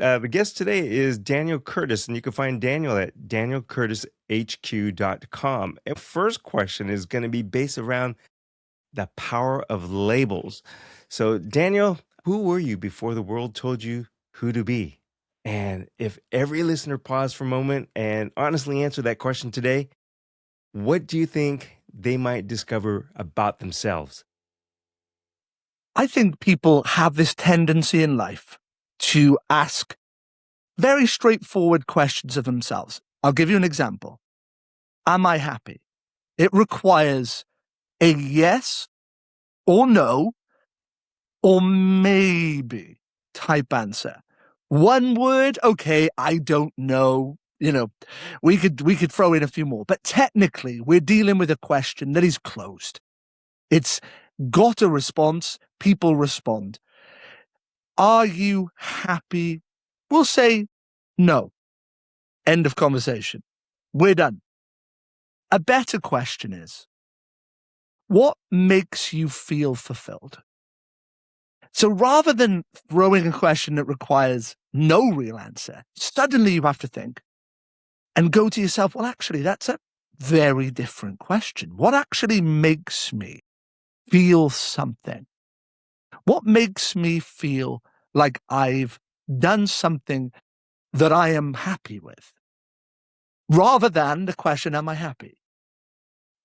the guest today is Daniel Curtis, and you can find Daniel at danielcurtishq.com. And first question is going to be based around the power of labels. So, Daniel, who were you before the world told you who to be? And if every listener paused for a moment and honestly answered that question today, what do you think they might discover about themselves? I think people have this tendency in life to ask very straightforward questions of themselves. I'll give you an example. Am I happy? It requires a yes or no or maybe type answer. One word, okay, I don't know. We could throw in a few more, but technically we're dealing with a question that is closed. It's got a response, people respond. Are you happy? We'll say no. End of conversation. We're done. A better question is, what makes you feel fulfilled? So rather than throwing a question that requires no real answer, suddenly you have to think and go to yourself, well, actually, that's a very different question. What actually makes me feel something? What makes me feel like I've done something that I am happy with? Rather than the question, am I happy?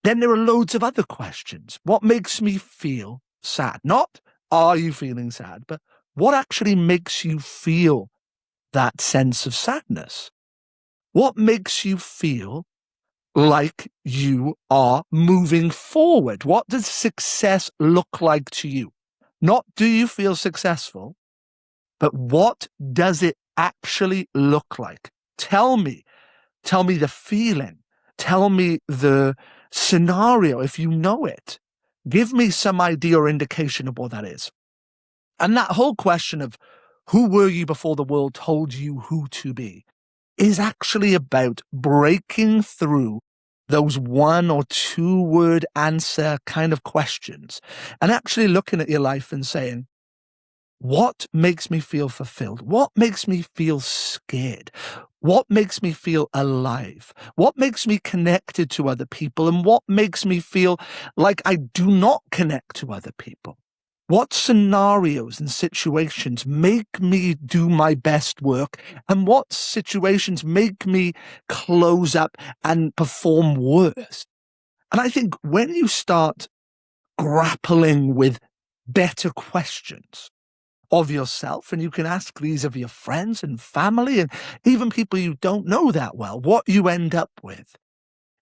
Then there are loads of other questions. What makes me feel sad? Not, are you feeling sad? But what actually makes you feel that sense of sadness? What makes you feel like you are moving forward? What does success look like to you? Not do you feel successful, but what does it actually look like? Tell me the feeling. Tell me the scenario if you know it. Give me some idea or indication of what that is. And that whole question of who were you before the world told you who to be is actually about breaking through those one or two word answer kind of questions and actually looking at your life and saying, what makes me feel fulfilled? What makes me feel scared? What makes me feel alive? What makes me connected to other people? And what makes me feel like I do not connect to other people? What scenarios and situations make me do my best work? And what situations make me close up and perform worse? And I think when you start grappling with better questions of yourself, and you can ask these of your friends and family and even people you don't know that well, what you end up with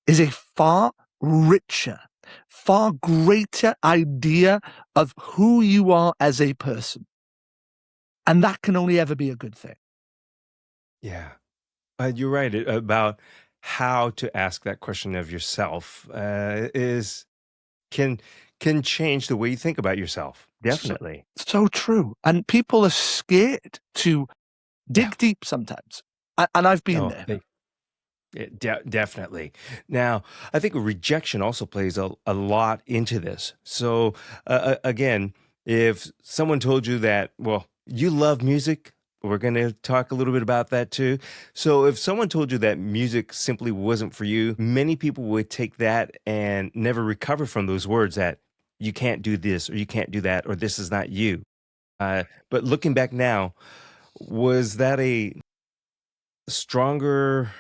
is a far richer, far greater idea of who you are as a person. And that can only ever be a good thing. Yeah, you're right about how to ask that question of yourself can change the way you think about yourself. Definitely. So true. And people are scared to dig deep sometimes. And I've been there. Definitely. Now, I think rejection also plays a lot into this. So, again, if someone told you that, well, you love music, we're going to talk a little bit about that too. So if someone told you that music simply wasn't for you, many people would take that and never recover from those words that you can't do this or you can't do that or this is not you. But looking back now, was that a stronger,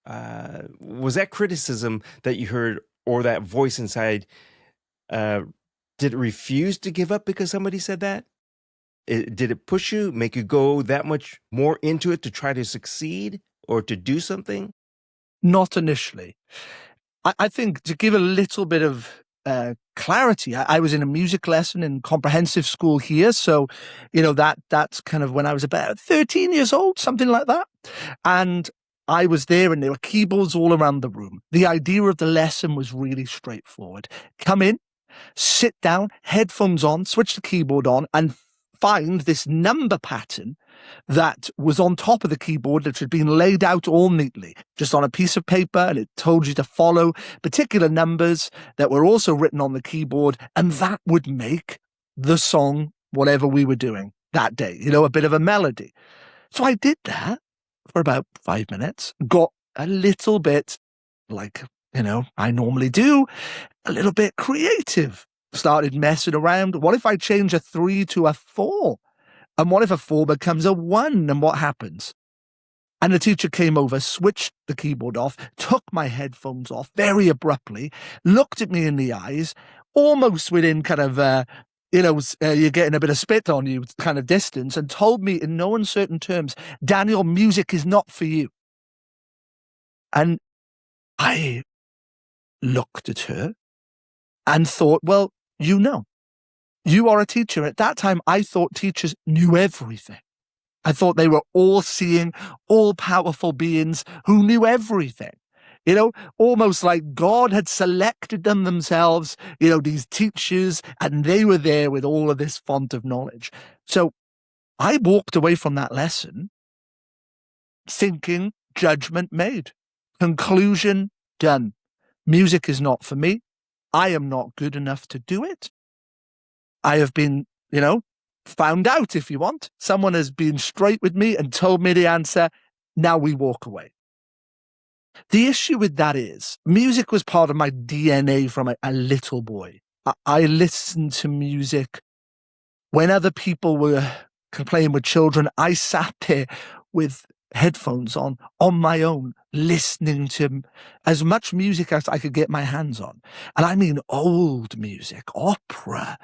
was that criticism that you heard or that voice inside, did it refuse to give up because somebody said that? Did it push you, make you go that much more into it to try to succeed or to do something? Not initially. I think to give a little bit of clarity, I was in a music lesson in comprehensive school here. So, that's kind of when I was about 13 years old, something like that. And I was there and there were keyboards all around the room. The idea of the lesson was really straightforward. Come in, sit down, headphones on, switch the keyboard on, and find this number pattern that was on top of the keyboard that had been laid out all neatly, just on a piece of paper, and it told you to follow particular numbers that were also written on the keyboard, and that would make the song whatever we were doing that day, a bit of a melody. So I did that for about 5 minutes, got a little bit like, I normally do, a little bit creative. Started messing around. What if I change a 3 to a 4? And what if a 4 becomes a 1? And what happens? And the teacher came over, switched the keyboard off, took my headphones off very abruptly, looked at me in the eyes, almost within kind of, you're getting a bit of spit on you kind of distance, and told me in no uncertain terms, Daniel, music is not for you. And I looked at her and thought, well, you are a teacher. At that time, I thought teachers knew everything. I thought they were all-seeing, all-powerful beings who knew everything. Almost like God had selected them themselves, these teachers, and they were there with all of this font of knowledge. So I walked away from that lesson thinking judgment made, conclusion done. Music is not for me. I am not good enough to do it. I have been, found out, if you want. Someone has been straight with me and told me the answer. Now we walk away. The issue with that is music was part of my DNA from a little boy. I listened to music when other people were playing with children. I sat there with headphones on my own, listening to as much music as I could get my hands on. And I mean old music, opera,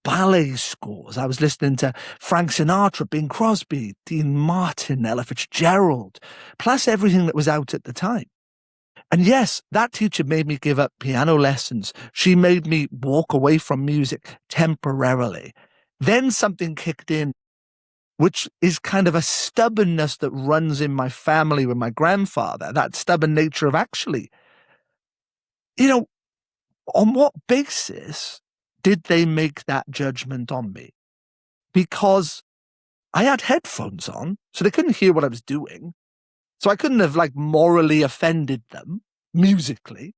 ballet scores. I was listening to Frank Sinatra, Bing Crosby, Dean Martin, Ella Fitzgerald, plus everything that was out at the time. And yes, that teacher made me give up piano lessons. She made me walk away from music temporarily. Then something kicked in, which is kind of a stubbornness that runs in my family with my grandfather, that stubborn nature of actually, on what basis did they make that judgment on me? Because I had headphones on, so they couldn't hear what I was doing. So I couldn't have morally offended them musically.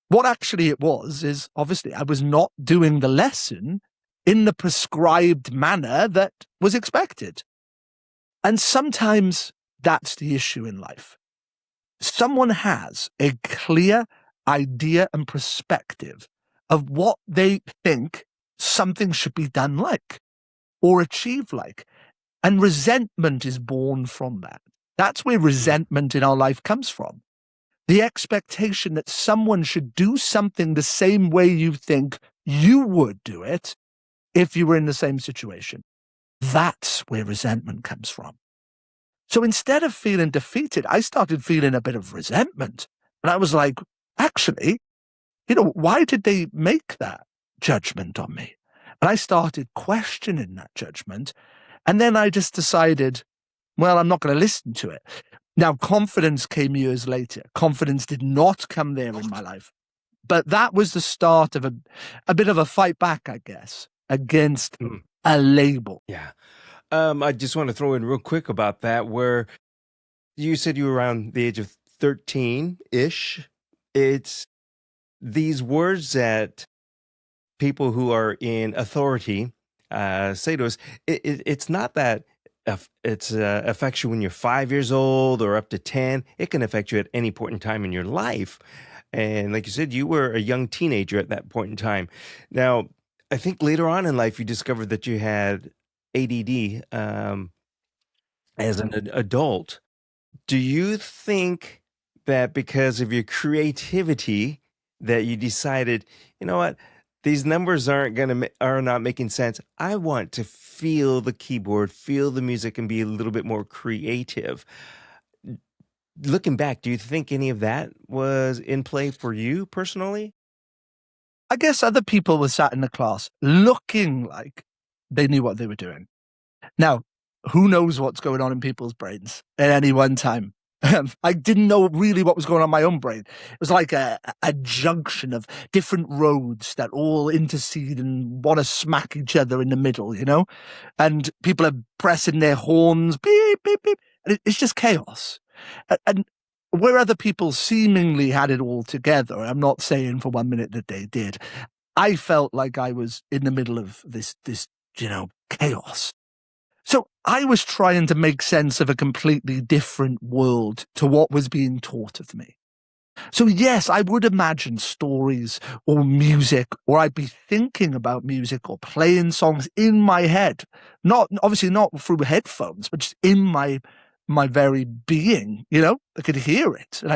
What actually it was is obviously I was not doing the lesson in the prescribed manner that was expected. And sometimes that's the issue in life. Someone has a clear idea and perspective of what they think something should be done like or achieved like. And resentment is born from that. That's where resentment in our life comes from. The expectation that someone should do something the same way you think you would do it if you were in the same situation. That's where resentment comes from. So instead of feeling defeated, I started feeling a bit of resentment. And I was like, actually, why did they make that judgment on me? And I started questioning that judgment. And then I just decided, well, I'm not going to listen to it. Now, confidence came years later. Confidence did not come there in my life. But that was the start of a bit of a fight back, I guess, against a label. Yeah. I just want to throw in real quick about that, where you said you were around the age of 13-ish. It's these words that people who are in authority say to us. It's not that it affects you when you're 5 years old or up to 10. It can affect you at any point in time in your life. And like you said, you were a young teenager at that point in time. Now, I think later on in life, you discovered that you had ADD as an adult. Do you think that because of your creativity that you decided, you know what, these numbers are not making sense. I want to feel the keyboard, feel the music, and be a little bit more creative. Looking back, do you think any of that was in play for you personally? I guess other people were sat in the class looking like they knew what they were doing. Now, who knows what's going on in people's brains at any one time? I didn't know really what was going on in my own brain. It was like a junction of different roads that all intercede and want to smack each other in the middle, and people are pressing their horns, beep, beep, beep. And it's just chaos. And where other people seemingly had it all together, I'm not saying for 1 minute that they did, I felt like I was in the middle of this chaos. So I was trying to make sense of a completely different world to what was being taught of me. So yes, I would imagine stories or music, or I'd be thinking about music or playing songs in my head. Not obviously not through headphones, but just in my very being, I could hear it. And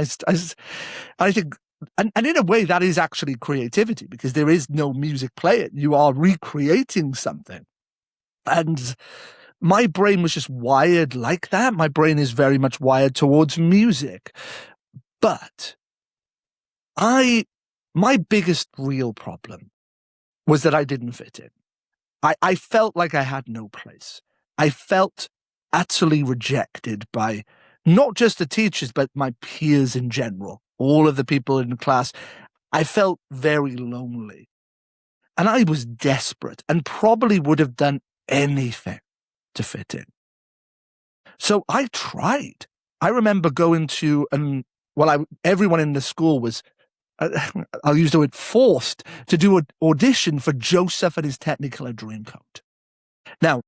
I think, and in a way that is actually creativity, because there is no music playing. You are recreating something. And my brain was just wired like that. My brain is very much wired towards music. But my biggest real problem was that I didn't fit in. I felt like I had no place. I felt utterly rejected by not just the teachers, but my peers in general, all of the people in the class. I felt very lonely. And I was desperate and probably would have done anything to fit in. So I tried. I remember going to, everyone in the school was, I'll use the word forced, to do an audition for Joseph and his Technicolor Dreamcoat. Now,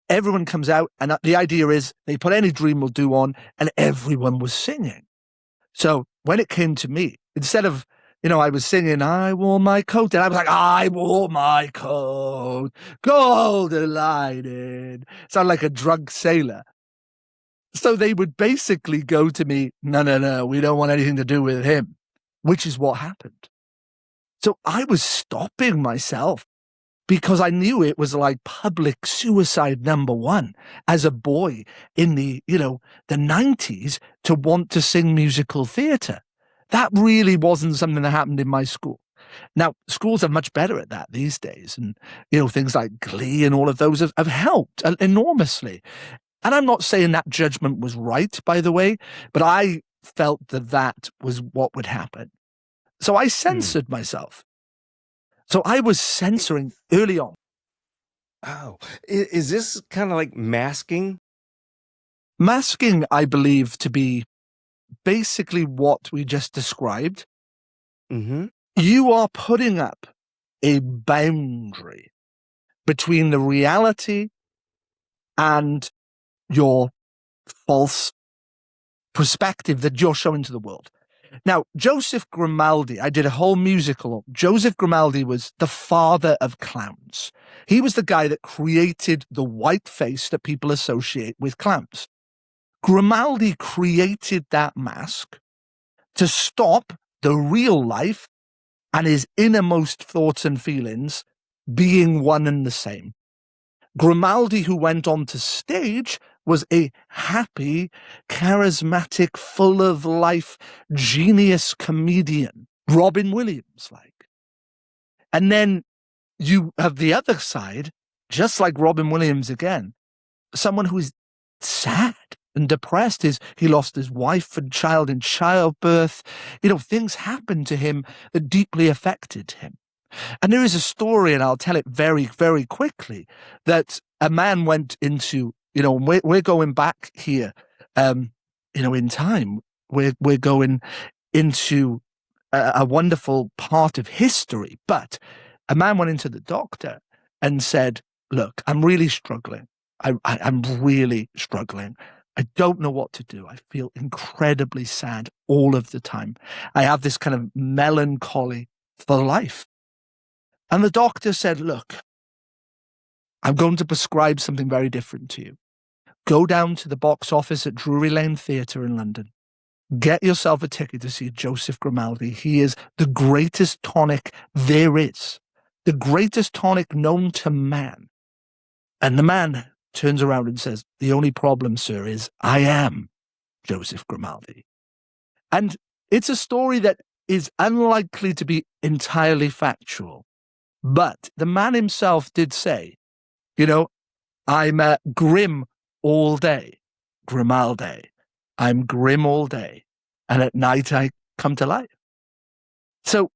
everyone comes out, and the idea is they put Any Dream Will Do on, and everyone was singing. So when it came to me, instead of, I was singing, I wore my coat, and I was like, I wore my coat, golden lighted. Sound like a drunk sailor. So they would basically go to me, no, we don't want anything to do with him, which is what happened. So I was stopping myself because I knew it was like public suicide number one as a boy in the 90s to want to sing musical theatre. That really wasn't something that happened in my school. Now, schools are much better at that these days. And, things like Glee and all of those have helped enormously. And I'm not saying that judgment was right, by the way, but I felt that was what would happen. So I censored myself. So I was censoring early on. Oh, is this kind of like masking? Masking, I believe, to be basically what we just described. Mm-hmm. You are putting up a boundary between the reality and your false perspective that you're showing to the world. Now, Joseph Grimaldi, I did a whole musical. Joseph Grimaldi was the father of clowns. He was the guy that created the white face that people associate with clowns. Grimaldi created that mask to stop the real life and his innermost thoughts and feelings being one and the same. Grimaldi, who went on to stage, was a happy, charismatic, full of life, genius comedian, Robin Williams like. And then you have the other side, just like Robin Williams again, someone who is sad and depressed. He lost his wife and child in childbirth. Things happened to him that deeply affected him. And there is a story, and I'll tell it very, very quickly, that a man went into, we're going back here, in time. We're going into a wonderful part of history. But a man went into the doctor and said, look, I'm really struggling. I'm really struggling. I don't know what to do. I feel incredibly sad all of the time. I have this kind of melancholy for life. And the doctor said, look, I'm going to prescribe something very different to you. Go down to the box office at Drury Lane Theatre in London. Get yourself a ticket to see Joseph Grimaldi. He is the greatest tonic there is, the greatest tonic known to man. And the man turns around and says, the only problem, sir, is I am Joseph Grimaldi. And it's a story that is unlikely to be entirely factual. But the man himself did say, I'm grim all day, Grimaldi. I'm grim all day, and at night I come to life. So,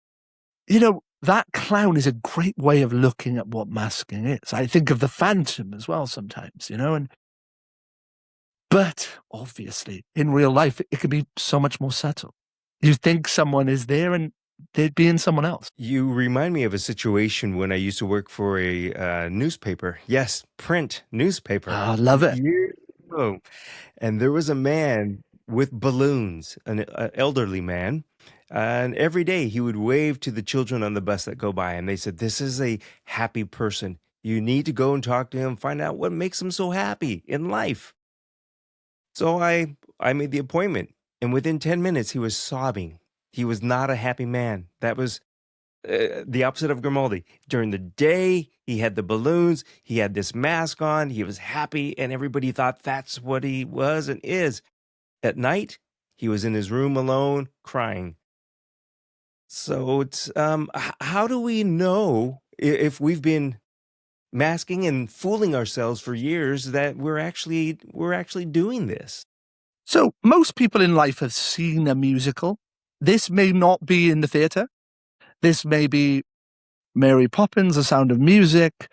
that clown is a great way of looking at what masking is. I think of the Phantom as well sometimes, but obviously in real life, it can be so much more subtle. You think someone is there and they'd be in someone else. You remind me of a situation when I used to work for a newspaper. Yes, print newspaper. I love it. Years ago. And there was a man with balloons, an elderly man. And every day he would wave to the children on the bus that go by. And they said, "This is a happy person. You need to go and talk to him, find out what makes him so happy in life." So I made the appointment. And within 10 minutes, he was sobbing. He was not a happy man. That was the opposite of Grimaldi. During the day, he had the balloons, he had this mask on, he was happy, and everybody thought that's what he was and is. At night, he was in his room alone, crying. So it's how do we know if we've been masking and fooling ourselves for years that we're actually doing this? So most people in life have seen a musical. This may not be in the theatre. This may be Mary Poppins, The Sound of Music,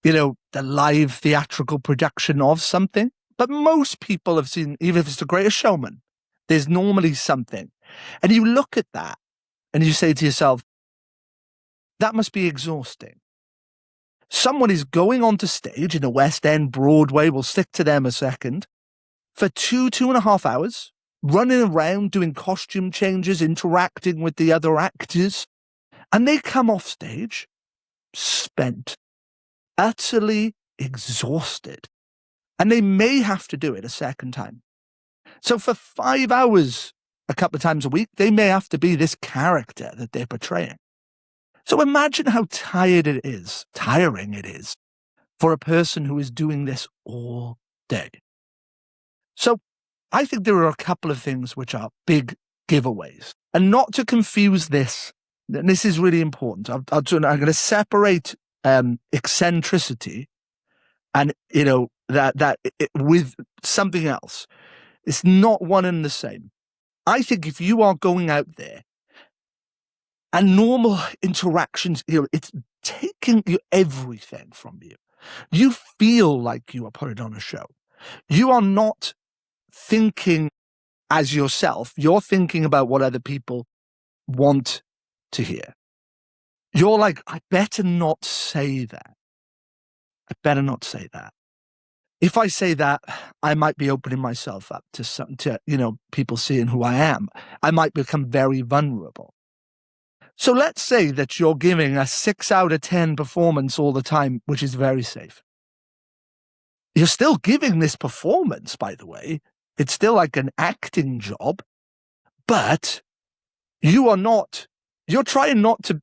the live theatrical production of something. But most people have seen, even if it's The Greatest Showman, there's normally something. And you look at that and you say to yourself, that must be exhausting. Someone is going onto stage in a West End, Broadway, we'll stick to them a second, for 2.5 hours, running around doing costume changes, interacting with the other actors. And they come off stage spent, utterly exhausted. And they may have to do it a second time. So for 5 hours, a couple of times a week, they may have to be this character that they're portraying. So imagine how tiring it is for a person who is doing this all day. So I think there are a couple of things which are big giveaways. And not to confuse this, and this is really important. I'm going to separate eccentricity and, with something else. It's not one and the same. I think if you are going out there and normal interactions, it's taking everything from you. You feel like you are putting on a show. You are not thinking as yourself. You're thinking about what other people want to hear. You're like, I better not say that. I better not say that. If I say that, I might be opening myself up to people seeing who I am. I might become very vulnerable. So let's say that you're giving a 6 out of 10 performance all the time, which is very safe. You're still giving this performance, by the way. It's still like an acting job, but you're trying not to,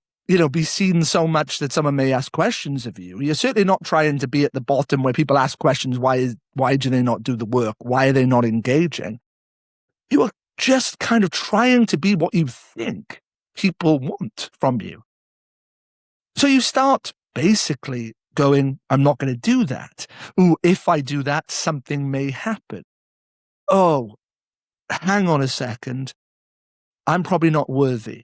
be seen so much that someone may ask questions of you. You're certainly not trying to be at the bottom where people ask questions. Why do they not do the work? Why are they not engaging? You are just kind of trying to be what you think people want from you. So you start basically going, I'm not going to do that. Ooh, if I do that, something may happen. Oh, hang on a second. I'm probably not worthy.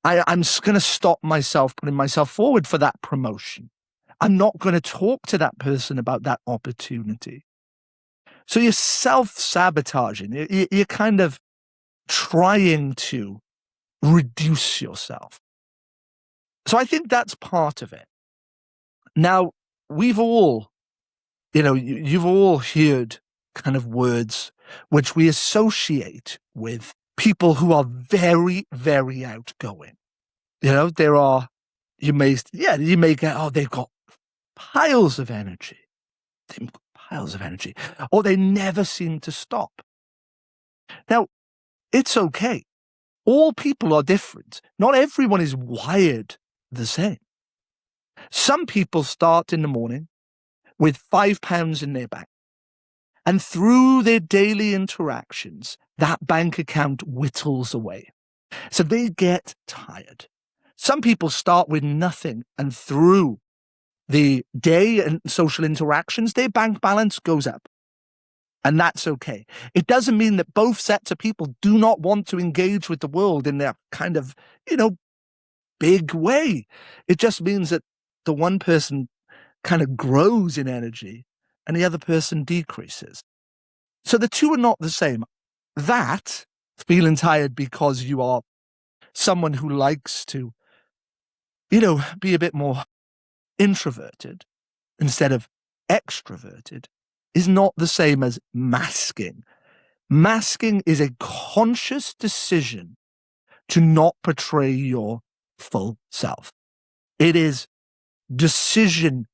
I'm just going to stop myself putting myself forward for that promotion. I'm not going to talk to that person about that opportunity. So you're self-sabotaging. You're kind of trying to reduce yourself. So I think that's part of it. Now, we've all, you've all heard kind of words which we associate with people who are very, very outgoing. You may get, they've got piles of energy. Or they never seem to stop. Now, it's okay. All people are different. Not everyone is wired the same. Some people start in the morning with £5 in their bank. And through their daily interactions, that bank account whittles away. So they get tired. Some people start with nothing, and through the day and social interactions, their bank balance goes up. And that's okay. It doesn't mean that both sets of people do not want to engage with the world in their kind of, big way. It just means that the one person kind of grows in energy and the other person decreases. So the two are not the same. That, feeling tired because you are someone who likes to, be a bit more introverted instead of extroverted is not the same as masking. Masking is a conscious decision to not portray your full self. It is decisions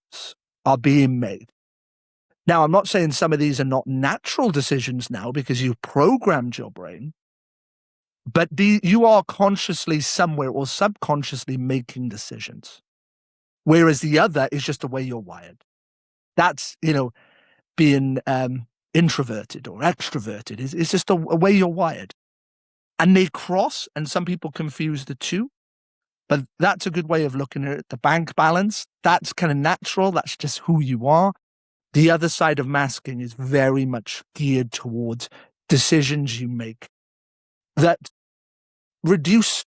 are being made. Now, I'm not saying some of these are not natural decisions now because you've programmed your brain, but you are consciously somewhere or subconsciously making decisions. Whereas the other is just the way you're wired. That's, being introverted or extroverted is just a way you're wired. And they cross, and some people confuse the two. But that's a good way of looking at it. The bank balance, that's kind of natural. That's just who you are. The other side of masking is very much geared towards decisions you make that reduce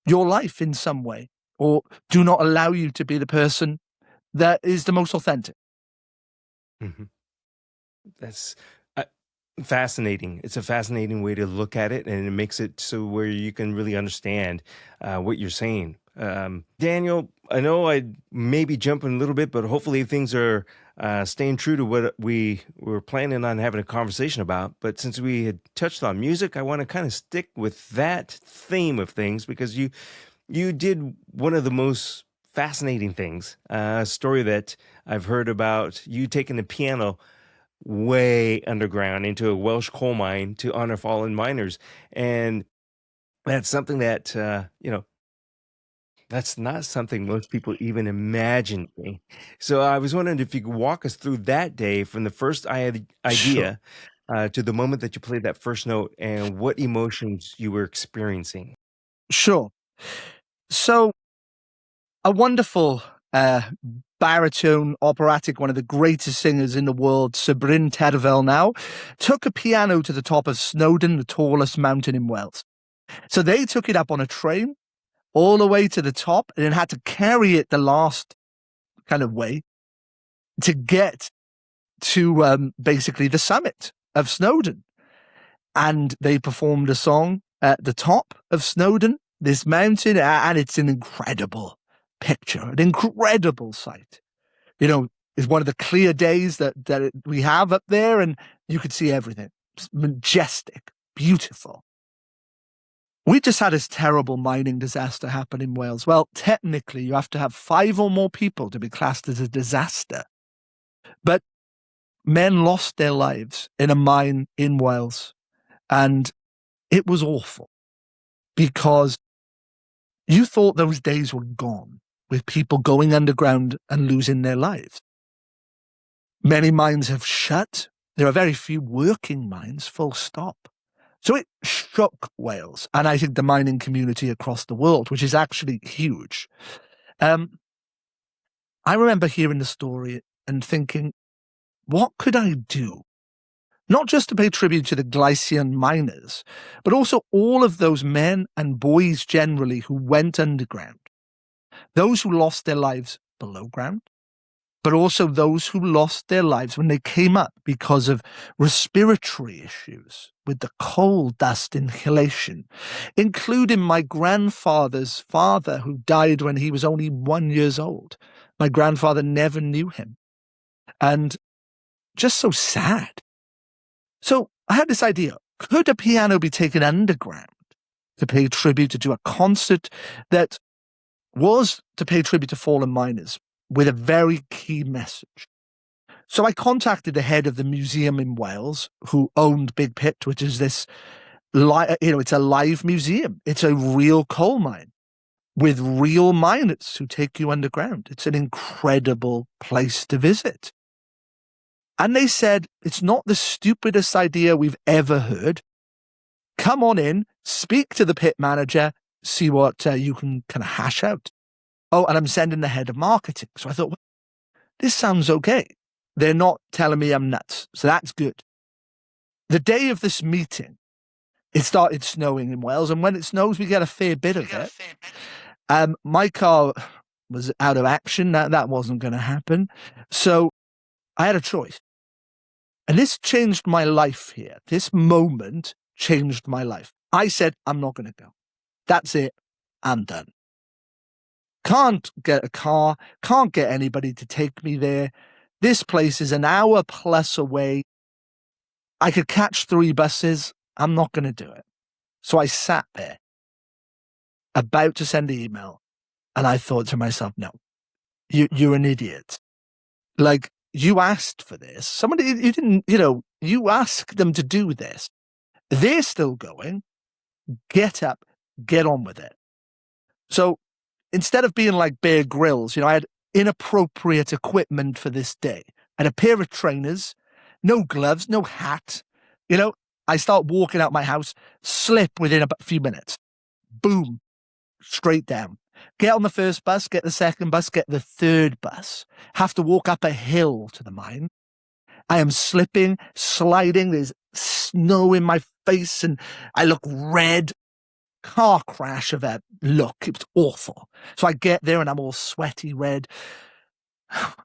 your life in some way or do not allow you to be the person that is the most authentic. Mhm. That's fascinating. It's a fascinating way to look at it, and it makes it so where you can really understand what you're saying. Daniel, I know I may be jumping a little bit, but hopefully things are staying true to what we were planning on having a conversation about. But since we had touched on music, I want to kind of stick with that theme of things because you did one of the most fascinating things, a story that I've heard about you taking the piano way underground into a Welsh coal mine to honor fallen miners. And that's something that, that's not something most people even imagine. So I was wondering if you could walk us through that day from the first Sure. idea to the moment that you played that first note and what emotions you were experiencing. Sure. So a wonderful baritone operatic, one of the greatest singers in the world, Bryn Terfel now, took a piano to the top of Snowdon, the tallest mountain in Wales. So they took it up on a train all the way to the top and then had to carry it the last kind of way to get to basically the summit of Snowdon. And they performed a song at the top of Snowdon, this mountain, and it's an incredible picture, an incredible sight. It's one of the clear days that we have up there, and you could see everything. It's majestic, beautiful. We just had this terrible mining disaster happen in Wales. Well, technically, you have to have 5 or more people to be classed as a disaster. But men lost their lives in a mine in Wales, and it was awful because you thought those days were gone with people going underground and losing their lives. Many mines have shut. There are very few working mines, full stop. So it shook Wales, and I think the mining community across the world, which is actually huge. I remember hearing the story and thinking, what could I do? Not just to pay tribute to the Glycian miners, but also all of those men and boys generally who went underground. Those who lost their lives below ground, but also those who lost their lives when they came up because of respiratory issues with the coal dust inhalation, including my grandfather's father who died when he was only 1 year old. My grandfather never knew him. And just so sad. So I had this idea. Could a piano be taken underground to pay tribute, to do a concert that was to pay tribute to fallen miners with a very key message? So I contacted the head of the museum in Wales who owned Big Pit, which is this, it's a live museum. It's a real coal mine with real miners who take you underground. It's an incredible place to visit. And they said, it's not the stupidest idea we've ever heard. Come on in, speak to the pit manager, see what you can kind of hash out. Oh, and I'm sending the head of marketing. So I thought, well, this sounds okay. They're not telling me I'm nuts. So that's good. The day of this meeting, it started snowing in Wales. And when it snows, we get a fair bit of it. My car was out of action. That wasn't going to happen. So I had a choice. And this changed my life here. This moment changed my life. I said, I'm not going to go. That's it. I'm done. Can't get a car, can't get anybody to take me there. This place is an hour plus away. I could catch 3 buses. I'm not going to do it. So I sat there, about to send an email, and I thought to myself, no, you're an idiot. Like, you asked for this. Somebody, you didn't, you asked them to do this. They're still going. Get up, get on with it. So instead of being like Bear Grylls, I had inappropriate equipment for this day. I had a pair of trainers, no gloves, no hat. I start walking out my house, slip within a few minutes. Boom, straight down. Get on the first bus, get the second bus, get the third bus. Have to walk up a hill to the mine. I am slipping, sliding. There's snow in my face and I look red. Car crash of a look. It was awful. So I get there and I'm all sweaty red.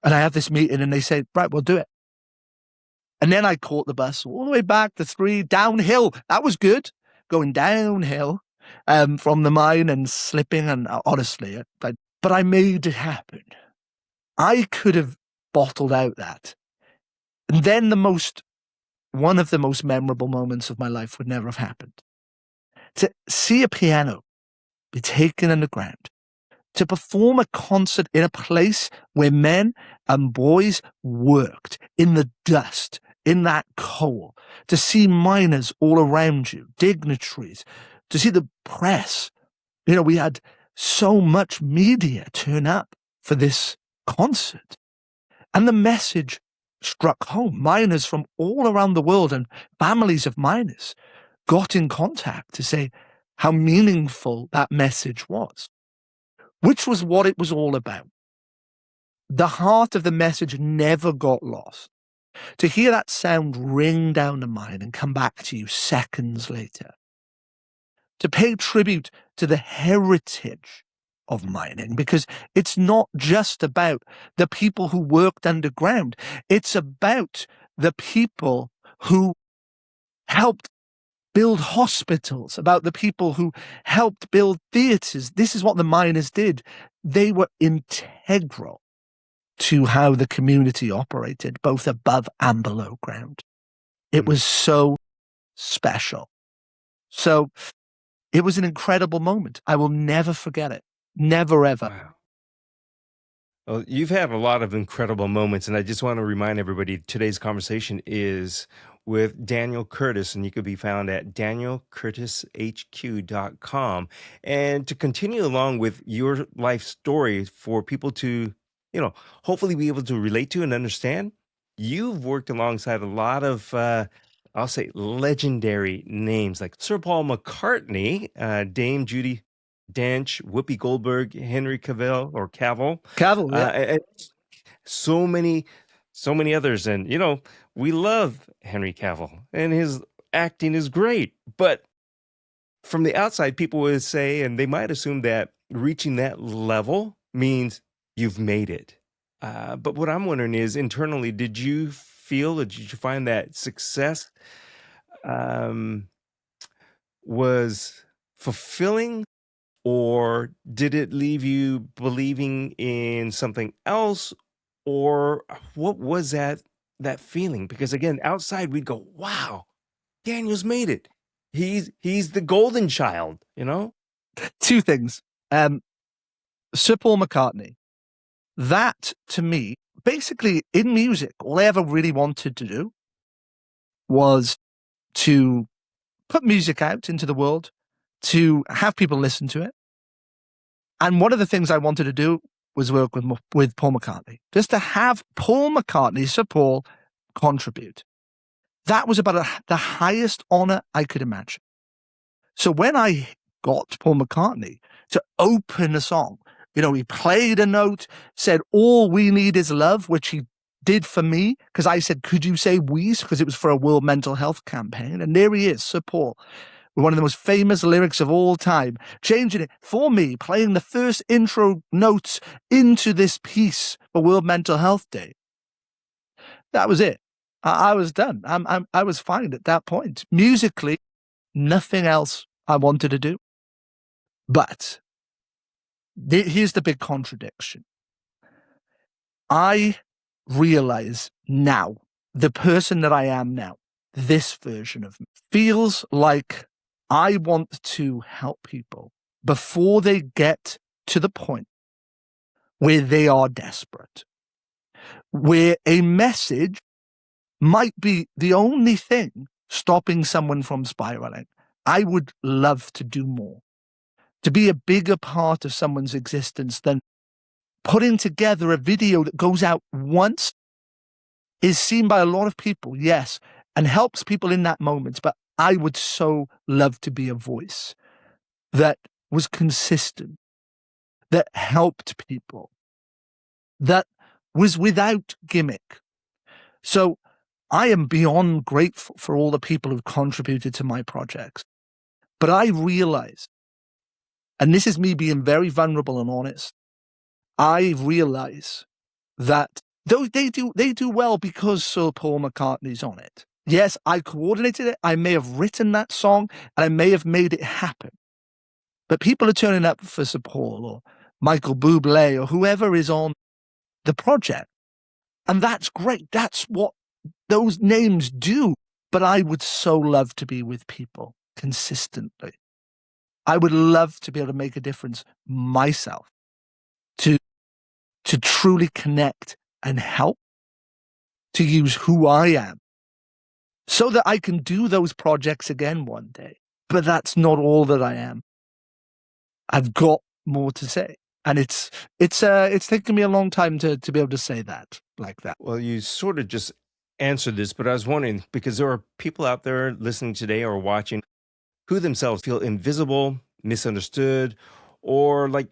And I have this meeting and they say, right, we'll do it. And then I caught the bus all the way back to 3 downhill. That was good. Going downhill from the mine and slipping. And honestly, but I made it happen. I could have bottled out that. And then one of the most memorable moments of my life would never have happened. To see a piano be taken underground, to perform a concert in a place where men and boys worked in the dust, in that coal, to see miners all around you, dignitaries, to see the press. We had so much media turn up for this concert. And the message struck home. Miners from all around the world and families of miners got in contact to say how meaningful that message was, which was what it was all about. The heart of the message never got lost. To hear that sound ring down the mine and come back to you seconds later, to pay tribute to the heritage of mining, because it's not just about the people who worked underground. It's about the people who helped build hospitals, about the people who helped build theatres. This is what the miners did. They were integral to how the community operated, both above and below ground. It was so special. So it was an incredible moment. I will never forget it. Never, ever. Wow. Well, you've had a lot of incredible moments, and I just want to remind everybody today's conversation is with Daniel Curtis, and you could be found at danielcurtishq.com. And to continue along with your life story for people to, hopefully be able to relate to and understand, you've worked alongside a lot of, I'll say, legendary names like Sir Paul McCartney, Dame Judi Dench, Whoopi Goldberg, Henry Cavill, Yeah. and so many others. And, we love Henry Cavill and his acting is great. But from the outside, people would say, and they might assume that reaching that level means you've made it. But what I'm wondering is, internally, did you feel, or did you find that success was fulfilling? Or did it leave you believing in something else? Or what was that feeling? Because again, outside we'd go, wow, Daniel's made it. He's the golden child, 2 things. Sir Paul McCartney, that to me, basically in music, all I ever really wanted to do was to put music out into the world, to have people listen to it. And one of the things I wanted to do was work with Paul McCartney, just to have Paul McCartney, Sir Paul, contribute. That was about the highest honor I could imagine. So when I got Paul McCartney to open a song, he played a note, said, "All we need is love," which he did for me, because I said, "Could you say we?" Because it was for a World Mental Health campaign. And there he is, Sir Paul, with one of the most famous lyrics of all time, changing it for me, playing the first intro notes into this piece for World Mental Health Day. That was it. I was done. I was fine at that point. Musically, nothing else I wanted to do. But here's the big contradiction. I realize now, the person that I am now, this version of me, feels like I want to help people before they get to the point where they are desperate, where a message might be the only thing stopping someone from spiraling. I would love to do more, to be a bigger part of someone's existence than putting together a video that goes out once, is seen by a lot of people, yes, and helps people in that moment. But I would so love to be a voice that was consistent, that helped people, that was without gimmick. So I am beyond grateful for all the people who've contributed to my projects. But I realize, and this is me being very vulnerable and honest, I realize that though they do well because Sir Paul McCartney's on it. Yes, I coordinated it. I may have written that song and I may have made it happen. But people are turning up for Sir Paul or Michael Bublé or whoever is on the project. And that's great. That's what those names do. But I would so love to be with people consistently. I would love to be able to make a difference myself, to truly connect and help, to use who I am so that I can do those projects again one day. But that's not all that I am. I've got more to say. And it's taken me a long time to be able to say that like that. Well, you sort of just answered this, but I was wondering, because there are people out there listening today or watching who themselves feel invisible, misunderstood, or like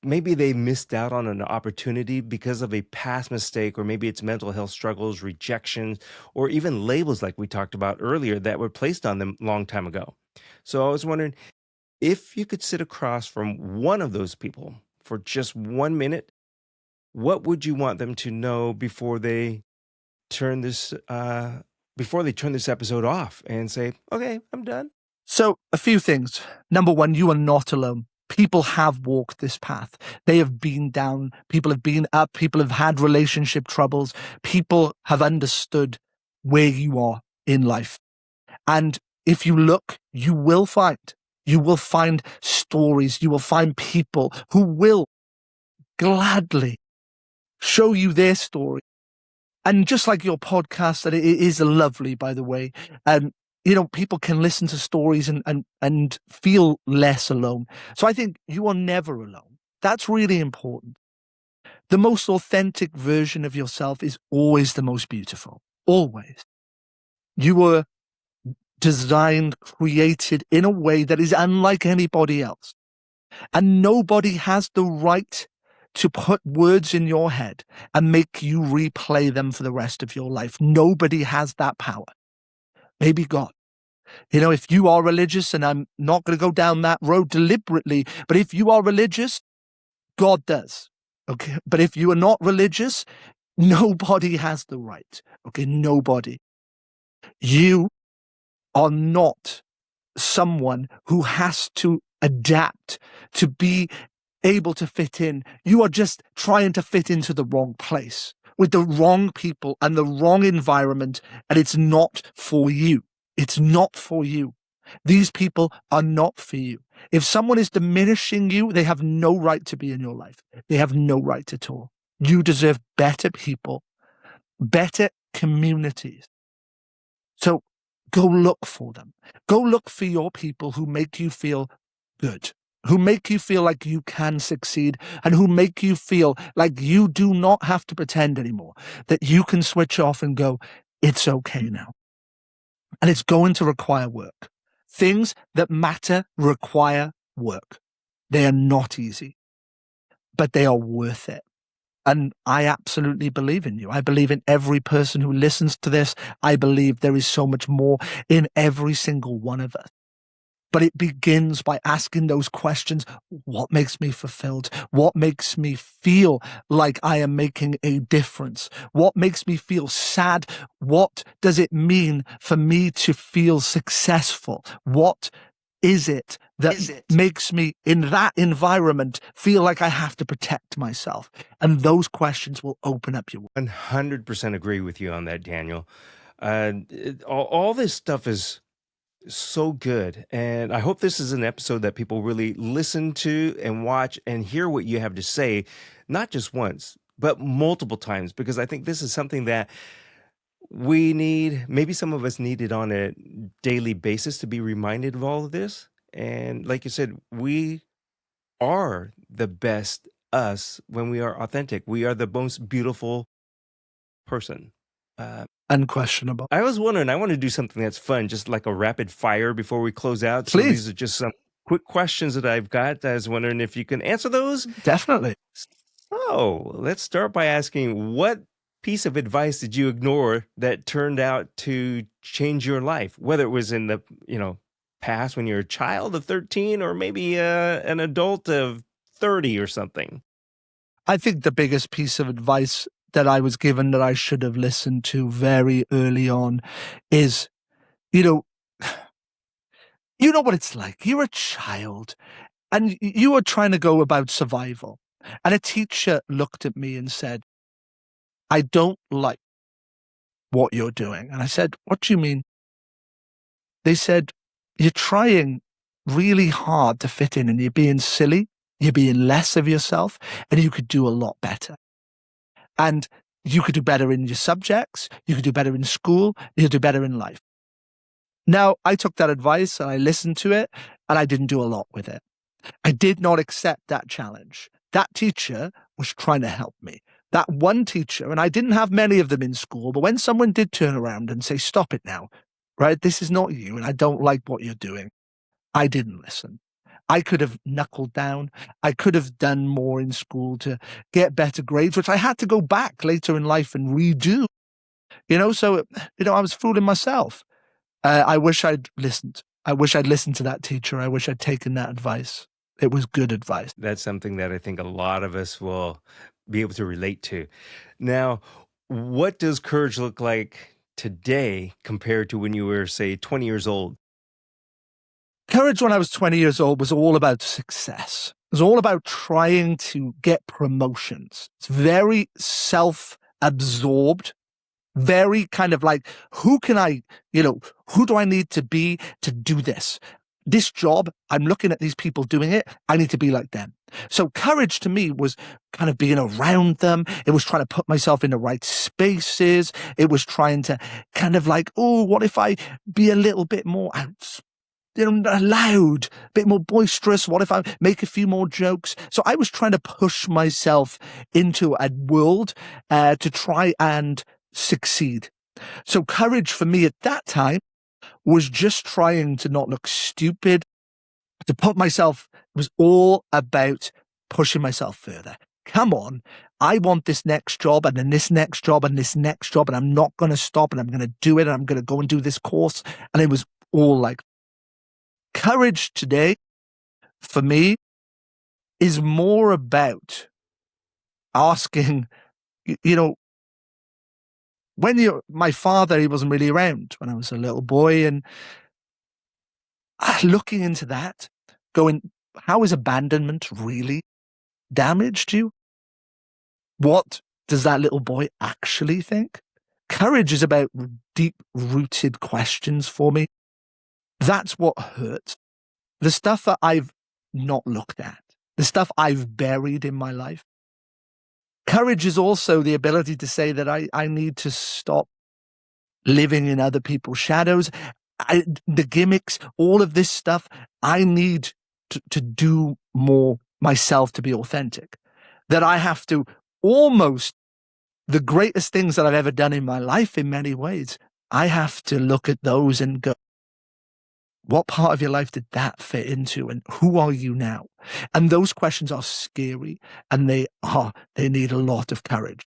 maybe they missed out on an opportunity because of a past mistake, or maybe it's mental health struggles, rejection, or even labels like we talked about earlier that were placed on them a long time ago. So I was wondering if you could sit across from one of those people for just 1 minute, what would you want them to know before they turn this episode off and say, okay, I'm done? So a few things. Number one, you are not alone. People have walked this path. They have been down. People have been up. People have had relationship troubles. People have understood where you are in life. And if you look, you will find stories. You will find people who will gladly show you their story. And just like your podcast, that it is lovely, by the way. People can listen to stories and feel less alone. So I think you are never alone. That's really important. The most authentic version of yourself is always the most beautiful. Always. You were designed, created in a way that is unlike anybody else. And nobody has the right to put words in your head and make you replay them for the rest of your life. Nobody has that power. Maybe God. If you are religious, and I'm not going to go down that road deliberately, but if you are religious, God does. Okay. But if you are not religious, nobody has the right. Okay. Nobody. You are not someone who has to adapt to be able to fit in. You are just trying to fit into the wrong place with the wrong people and the wrong environment, and it's not for you. It's not for you. These people are not for you. If someone is diminishing you, they have no right to be in your life. They have no right at all. You deserve better people, better communities. So go look for them. Go look for your people who make you feel good, who make you feel like you can succeed, and who make you feel like you do not have to pretend anymore, that you can switch off and go, it's okay now. And it's going to require work. Things that matter require work. They are not easy, but they are worth it. And I absolutely believe in you. I believe in every person who listens to this. I believe there is so much more in every single one of us. But it begins by asking those questions. What makes me fulfilled? What makes me feel like I am making a difference? What makes me feel sad? What does it mean for me to feel successful? What is it that makes me in that environment feel like I have to protect myself? And those questions will open up your 100% agree with you on that, Daniel. All this stuff is so good. And I hope this is an episode that people really listen to and watch and hear what you have to say, not just once, but multiple times, because I think this is something that we need, maybe some of us need it on a daily basis to be reminded of all of this. And like you said, we are the best us when we are authentic. We are the most beautiful person. unquestionable. I was wondering, I want to do something that's fun, just like a rapid fire before we close out. So Please. these are just some quick questions that I've got. I was wondering if you can answer those. Definitely. So let's start by asking, what piece of advice did you ignore that turned out to change your life? Whether it was in the, past when you were a child of 13 or maybe an adult of 30 or something. I think the biggest piece of advice that I was given that I should have listened to very early on is, you know what it's like. You're a child and you are trying to go about survival. And a teacher looked at me and said, I don't like what you're doing. And I said, what do you mean? They said, you're trying really hard to fit in and you're being silly. You're being less of yourself and you could do a lot better. And you could do better in your subjects. You could do better in school. You could do better in life. Now, I took that advice and I listened to it and I didn't do a lot with it. I did not accept that challenge. That teacher was trying to help me. That one teacher, and I didn't have many of them in school, but when someone did turn around and say, stop it now, right? This is not you and I don't like what you're doing. I didn't listen. I could have knuckled down. I could have done more in school to get better grades, which I had to go back later in life and redo. So, I was fooling myself. I wish I'd listened. I wish I'd listened to that teacher. I wish I'd taken that advice. It was good advice. That's something that I think a lot of us will be able to relate to. Now, what does courage look like today compared to when you were, say, 20 years old? Courage when I was 20 years old was all about success. It was all about trying to get promotions. It's very self-absorbed, very kind of like, who do I need to be to do this? This job, I'm looking at these people doing it. I need to be like them. So courage to me was kind of being around them. It was trying to put myself in the right spaces. It was trying to kind of like, what if I be a little bit more loud, a bit more boisterous? What if I make a few more jokes? So I was trying to push myself into a world to try and succeed. So courage for me at that time was just trying to not look stupid, to put myself, it was all about pushing myself further. Come on, I want this next job and then this next job and this next job, and I'm not going to stop and I'm going to do it and I'm going to go and do this course. And it was all like, courage today for me is more about asking, my father, he wasn't really around when I was a little boy, and looking into that, going, how has abandonment really damaged you? What does that little boy actually think? Courage is about deep-rooted questions for me. That's what hurts. The stuff that I've not looked at, the stuff I've buried in my life. Courage is also the ability to say that I need to stop living in other people's shadows. The gimmicks, all of this stuff, I need to do more myself to be authentic. That I have to almost, the greatest things that I've ever done in my life in many ways, I have to look at those and go, what part of your life did that fit into, and who are you now? And those questions are scary, and they need a lot of courage.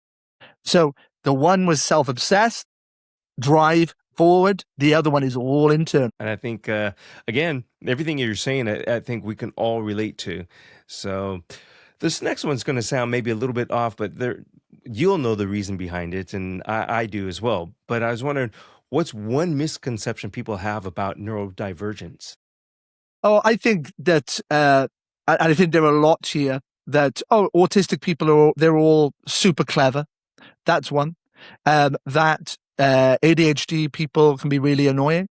So the one was self-obsessed, drive forward. The other one is all internal. And I think, again, everything you're saying, I think we can all relate to. So this next one's going to sound maybe a little bit off, but you'll know the reason behind it, and I do as well. But I was wondering, what's one misconception people have about neurodivergence? Oh, I think that, I think there are a lot here that, autistic people they're all super clever. That's one. That ADHD people can be really annoying.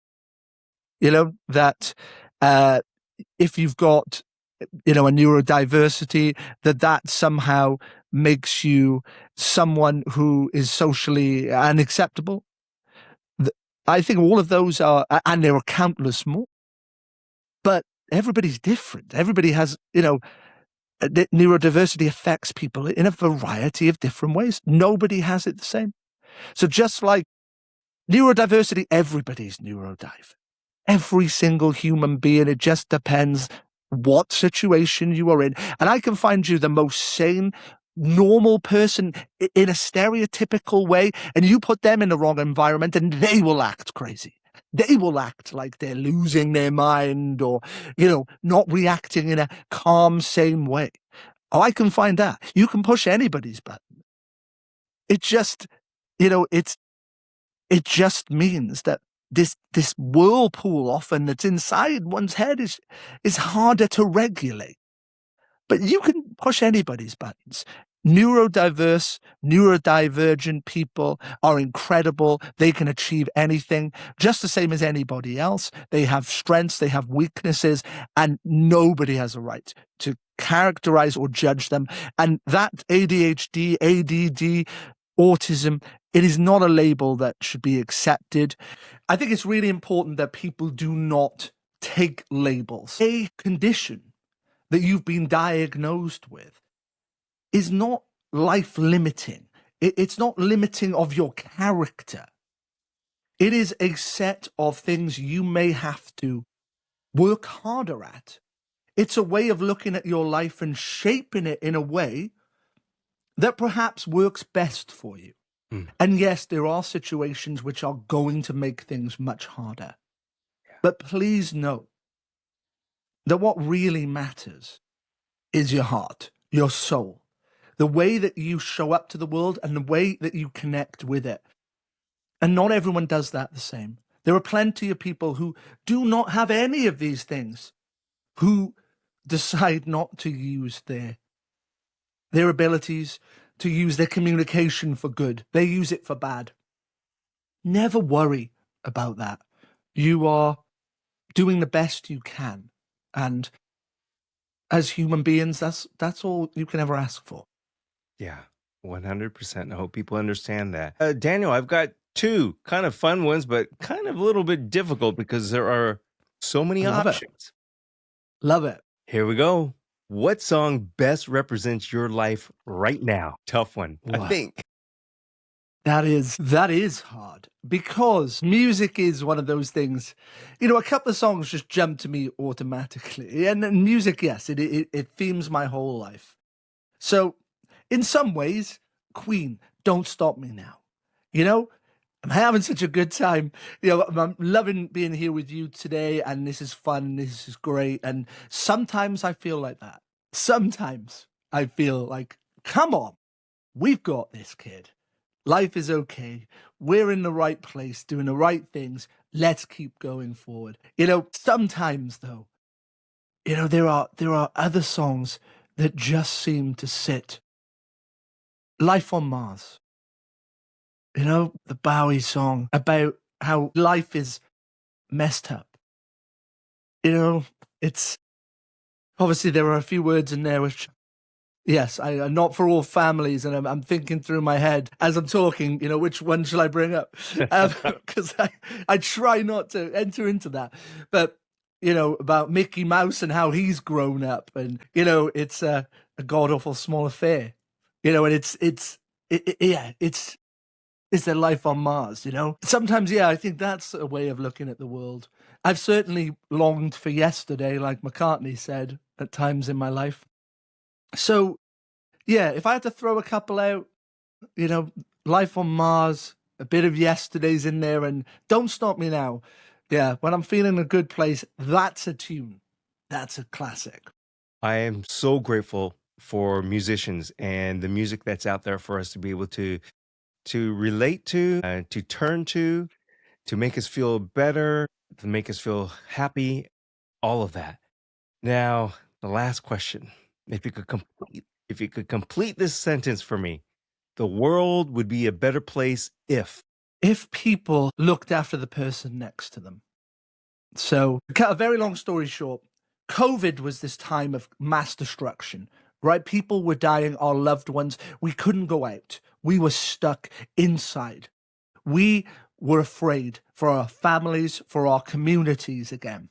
That if you've got, a neurodiversity, that somehow makes you someone who is socially unacceptable. I think all of those are, and there are countless more. But everybody's different. Everybody has, neurodiversity affects people in a variety of different ways. Nobody has it the same. So just like neurodiversity, everybody's neurodivergent. Every single human being, it just depends what situation you are in. And I can find you the most sane, normal person in a stereotypical way, and you put them in the wrong environment and they will act crazy. They will act like they're losing their mind or, not reacting in a calm, sane way. Oh, I can find that. You can push anybody's button. It just, it just means that this whirlpool often that's inside one's head is harder to regulate. But you can push anybody's buttons. Neurodiverse, neurodivergent people are incredible. They can achieve anything just the same as anybody else. They have strengths, they have weaknesses, and nobody has a right to characterize or judge them. And that ADHD, ADD, autism, it is not a label that should be accepted. I think it's really important that people do not take labels. A condition that you've been diagnosed with is not life limiting. It's not limiting of your character. It is a set of things you may have to work harder at. It's a way of looking at your life and shaping it in a way that perhaps works best for you. And yes, there are situations which are going to make things much harder. But please know that what really matters is your heart, your soul, the way that you show up to the world and the way that you connect with it. And not everyone does that the same. There are plenty of people who do not have any of these things, who decide not to use their abilities, to use their communication for good. They use it for bad. Never worry about that. You are doing the best you can. And as human beings, that's all you can ever ask for. Yeah, 100%. I hope people understand that. Daniel, I've got two kind of fun ones, but kind of a little bit difficult because there are so many options. Love it. Here we go. What song best represents your life right now? Tough one, I think. That is hard because music is one of those things, a couple of songs just jump to me automatically. And music, yes, it themes my whole life. So in some ways, Queen, Don't Stop Me Now. I'm having such a good time. I'm loving being here with you today, and this is fun. This is great. And sometimes I feel like that. Sometimes I feel like, come on, we've got this, kid. Life is okay. We're in the right place, doing the right things. Let's keep going forward. Sometimes though, there are other songs that just seem to sit. Life on Mars. The Bowie song about how life is messed up. It's obviously there are a few words in there which, yes, I not for all families, and I'm thinking through my head as I'm talking, which one shall I bring up? Because I try not to enter into that. But, about Mickey Mouse and how he's grown up, and, it's a god-awful small affair. And it's their life on Mars, Sometimes, I think that's a way of looking at the world. I've certainly longed for yesterday, like McCartney said, at times in my life. So, if I had to throw a couple out, Life on Mars, a bit of Yesterday's in there, and Don't Stop Me Now. Yeah, when I'm feeling a good place, that's a tune. That's a classic. I am so grateful for musicians and the music that's out there for us to be able to relate to turn to make us feel better, to make us feel happy, all of that. Now, the last question. If you could complete this sentence for me, the world would be a better place If people looked after the person next to them. So, to cut a very long story short, COVID was this time of mass destruction, right? People were dying, our loved ones. We couldn't go out. We were stuck inside. We were afraid for our families, for our communities again.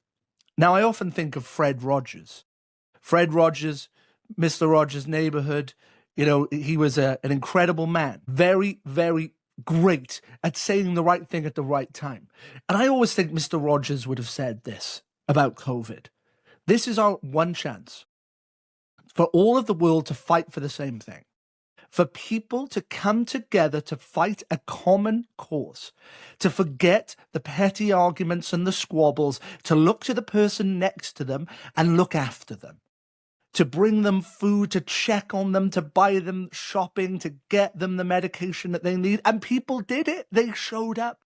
Now, I often think of Fred Rogers. Fred Rogers, Mr. Rogers' Neighborhood, he was an incredible man. Very, very great at saying the right thing at the right time. And I always think Mr. Rogers would have said this about COVID. This is our one chance for all of the world to fight for the same thing, for people to come together to fight a common cause, to forget the petty arguments and the squabbles, to look to the person next to them and look after them, to bring them food, to check on them, to buy them shopping, to get them the medication that they need. And people did it. They showed up.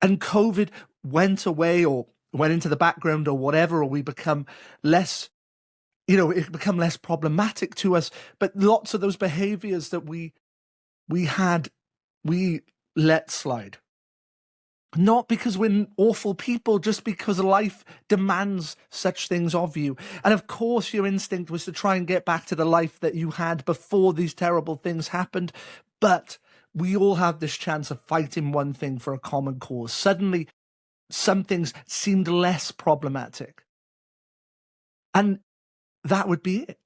And COVID went away or went into the background or whatever, or we become less, it become less problematic to us. But lots of those behaviors that we had, we let slide. Not because we're awful people, just because life demands such things of you. And of course, your instinct was to try and get back to the life that you had before these terrible things happened. But we all have this chance of fighting one thing for a common cause. Suddenly, some things seemed less problematic. And that would be it.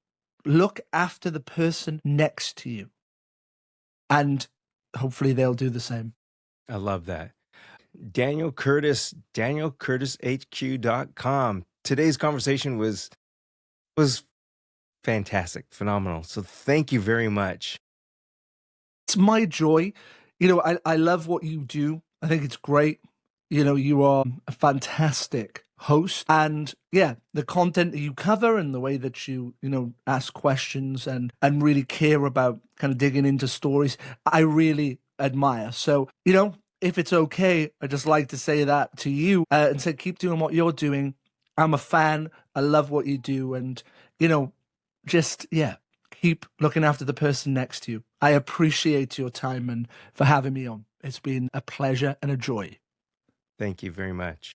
Look after the person next to you. And hopefully they'll do the same. I love that. Daniel Curtis, DanielCurtisHQ.com. Today's conversation was fantastic, phenomenal. So thank you very much. It's my joy. I love what you do. I think it's great. You are a fantastic host. And yeah, the content that you cover and the way that you ask questions and really care about kind of digging into stories, I really admire. So, if it's okay, I'd just like to say that to you and say, keep doing what you're doing. I'm a fan. I love what you do. And, keep looking after the person next to you. I appreciate your time and for having me on. It's been a pleasure and a joy. Thank you very much.